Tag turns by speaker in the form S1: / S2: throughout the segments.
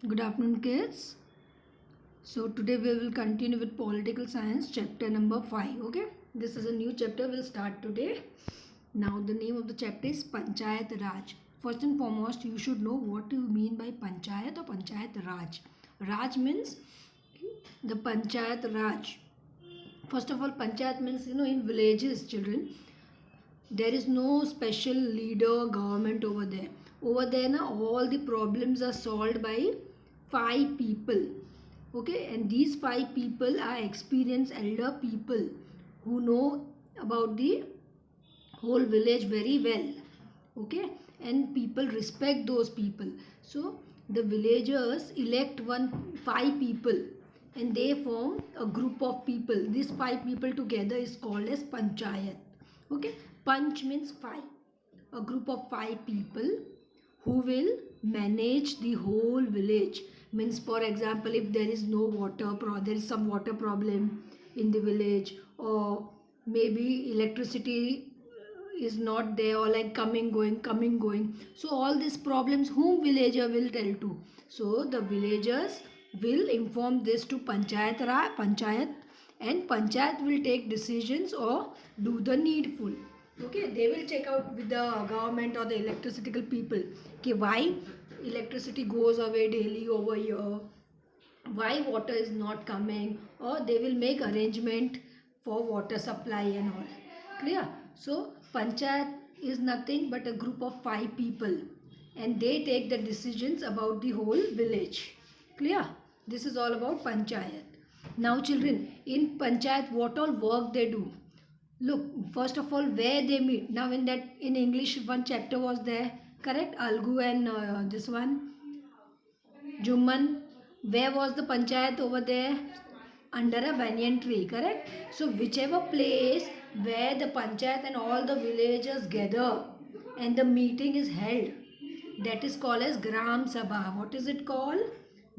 S1: Good afternoon, kids. So today we will continue with political science chapter number 5. Okay, this is a new chapter. We'll start today. Now the name of the chapter is Panchayat Raj. First and foremost, you should know what you mean by Panchayat or Panchayat Raj. Raj means the Panchayat Raj. First of all, Panchayat means in villages, children, there is no special leader government over there. Over there now all the problems are solved by 5 people. Okay, and these 5 people are experienced elder people who know about the whole village very well. Okay, and people respect those people. So the villagers elect 5 people and they form a group of people. These 5 people together is called as panchayat. Okay, panch means 5, a group of 5 people who will manage the whole village. Means, for example, if there is no water, there is some water problem in the village, or maybe electricity is not there, or like coming going, so all these problems whom villager will tell to? So the villagers will inform this to panchayat, and panchayat will take decisions or do the needful. Okay, they will check out with the government or the electricity people कि why electricity goes away daily over here, why water is not coming, or they will make arrangement for water supply and all. Clear? So panchayat is nothing but a group of 5 people and they take the decisions about the whole village. Clear? This is all about panchayat. Now children, in panchayat what all work they do? Look, first of all, where they meet. Now in English one chapter was there, correct? Algu and this one Jumman. Where was the panchayat over there? Under a banyan tree, correct? So whichever place where the panchayat and all the villagers gather and the meeting is held, that is called as Gram Sabha. What is it called?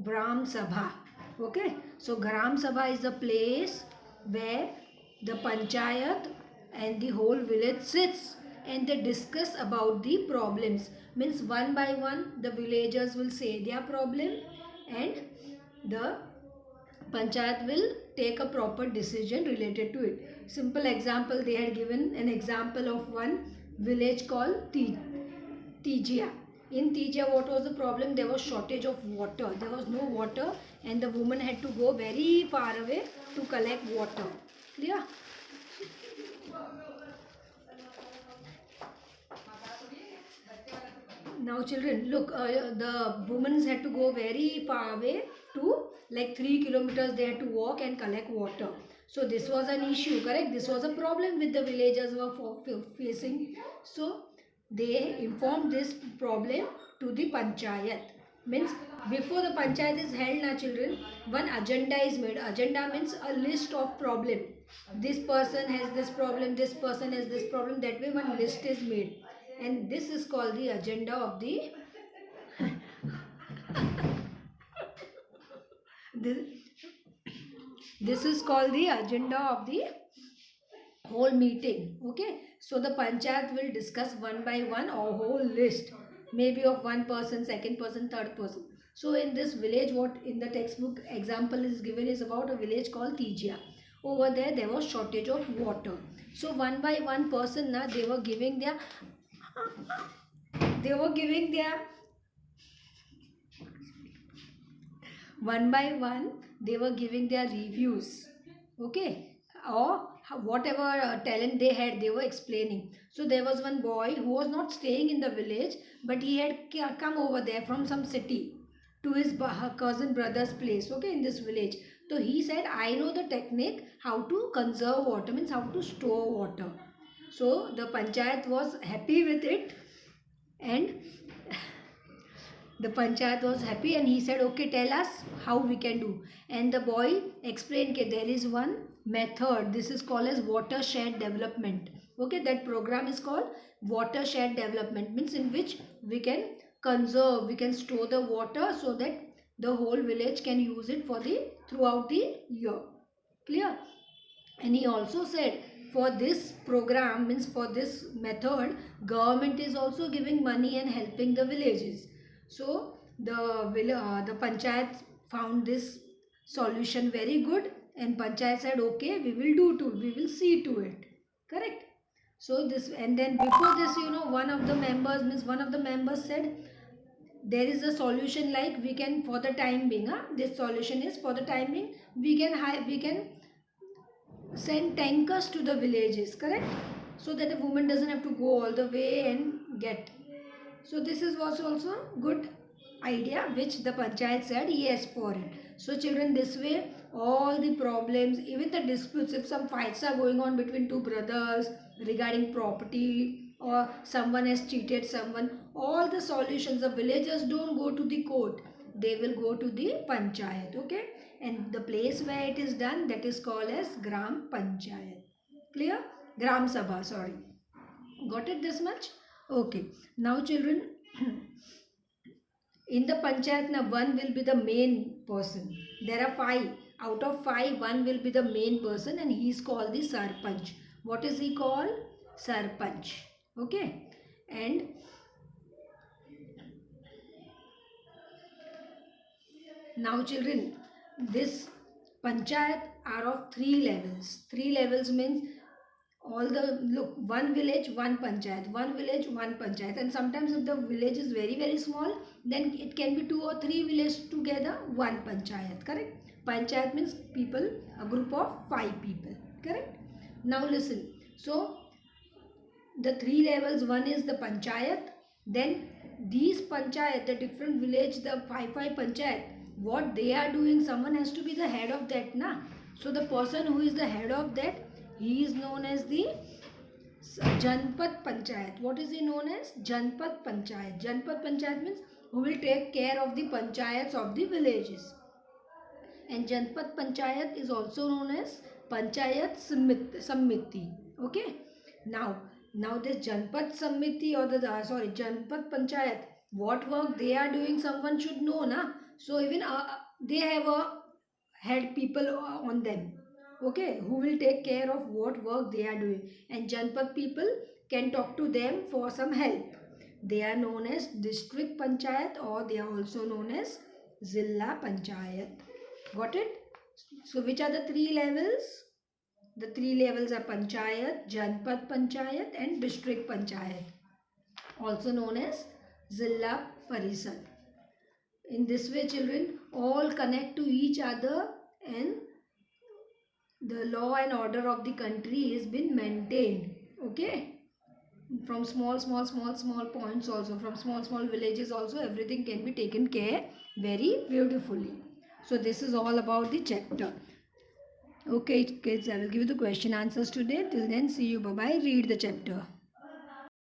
S1: Gram Sabha. Okay, so Gram Sabha is the place where the panchayat and the whole village sits and they discuss about the problems. Means one by one the villagers will say their problem and the panchayat will take a proper decision related to it. Simple example, they had given an example of one village called Tijia. In Tijia, what was the problem? There was shortage of water. There was no water and the woman had to go very far away to collect water. Clear? Now children, look, the women had to go very far away to like 3 kilometers they had to walk and collect water. So this was an issue, correct? This was a problem with the villagers were facing. So they informed this problem to the panchayat. Means before the panchayat is held na children, one agenda is made. Agenda means a list of problem. This person has this problem, this person has this problem. That way one list is made. And this is called the agenda of the this is called the agenda of the whole meeting. Okay, so the panchayat will discuss one by one a whole list, maybe of one person, second person, third person. So in this village, what in the textbook example is given is about a village called Tijia. Over there was shortage of water. So one by one person na they were giving their one by one they were giving their reviews. Okay, or whatever talent they had they were explaining. So there was one boy who was not staying in the village but he had come over there from some city to his cousin brother's place, okay, in this village. So he said, I know the technique how to conserve water, means how to store water. So the panchayat was happy with it and the panchayat was happy and he said, okay, tell us how we can do. And the boy explained that there is one method. This is called as watershed development. Okay, that program is called watershed development, means in which we can conserve, we can store the water so that the whole village can use it for the throughout the year. Clear? And he also said for this program, means for this method, government is also giving money and helping the villages. So the panchayat found this solution very good, and panchayat said, okay, we will do too, we will see to it. Correct? So this, and then before this, one of the members said, there is a solution, like we can, for the time being, this solution is, for the time being, we can send tankers to the villages. Correct? So that the woman doesn't have to go all the way and get. So this was also good idea, which the panchayat said yes for it. So children, this way all the problems, even the disputes, if some fights are going on between two brothers regarding property, or someone has cheated someone, all the solutions, the villagers don't go to the court, they will go to the panchayat. Okay, and the place where it is done, that is called as gram panchayat. Clear? Gram sabha, sorry. Got it this much? Okay. Now children, in the panchayat, now one will be the main person. There are 5. Out of 5, one will be the main person, and he is called the sarpanch. What is he called? Sarpanch. Okay. And now children, this panchayat are of 3 levels. 3 levels means, all the, look, one village, one panchayat, one village, one panchayat. And sometimes if the village is very, very small, then it can be 2 or 3 villages together, one panchayat. Correct? Panchayat means people, a group of 5 people. Correct? Now listen. So the 3 levels, one is the panchayat, then these panchayat, the different village, the 5 panchayat, what they are doing, someone has to be the head of that, na? So the person who is the head of that, he is known as the Janpad Panchayat. What is he known as? Janpad Panchayat. Janpad Panchayat means who will take care of the panchayats of the villages. And Janpad Panchayat is also known as Panchayat Samiti. Okay. Now this Janpad Samiti, or Janpad Panchayat, what work they are doing, someone should know, na? So even they have a head people on them. Okay, who will take care of what work they are doing, and Janpad people can talk to them for some help. They are known as district panchayat, or they are also known as Zilla Panchayat. Got it? So which are the 3 levels? The 3 levels are panchayat, Janpad Panchayat, and district panchayat, also known as Zilla Parishad. In this way, children, all connect to each other, and the law and order of the country has been maintained. Okay, from small points also, from small villages also, everything can be taken care very beautifully. So this is all about the chapter. Okay kids, I will give you the question answers today. Till then, see you. Bye bye. Read the chapter.